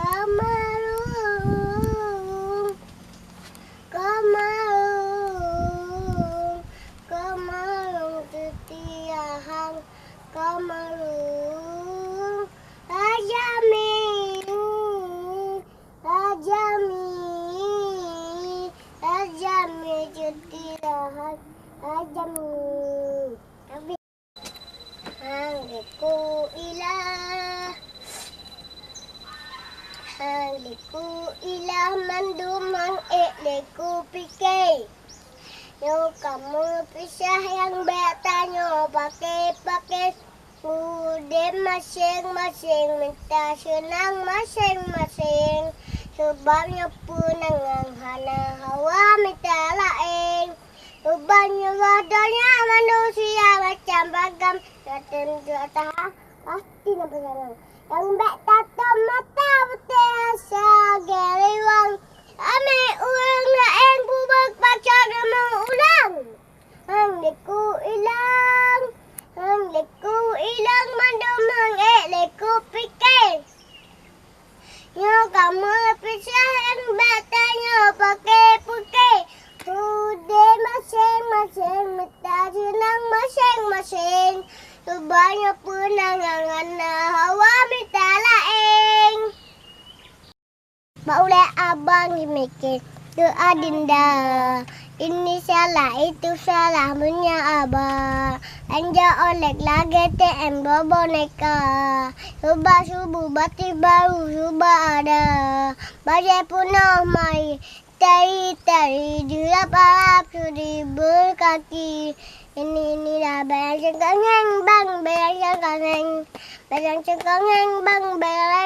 Kemarung, kemarung, kemarung tetiahan, kemarung. Ajami, ajami, ajami tetiahan, ajami. Hang liku ilah. Hang liku ilah mandumang liku pikir. Yo kamu pisah yang bertanya pakai-pakai. Udah masing-masing minta senang masing-masing. Sebabnya punang hana hawa minta lain. Bebannya wadahnya manusia macam bagam. Datang ke atas pasti nampak sangat. Yang baik tatap mata putih asa geriwang. Ambil uang lain bubak baca nama ulang. Hang liku ilang. Hang liku ilang mandumang liku pikir. Yo kamu pisah yang bertanya pakai-pakai. Udah masing-masing minta senang masing-masing. Banyak penangangan hawa minta lain. Boleh abang mikir doa dinda. Ini salah itu salah punya abang. Anja oleh lagi TM boneka. Subah subuh bati baru subah ada. Bajai punah mai. Tari-tari dia parap sudi berkaki. Ini dah bayang cengkengeng bang, bayang cengkengeng. Bayang cengkengeng bang, bayang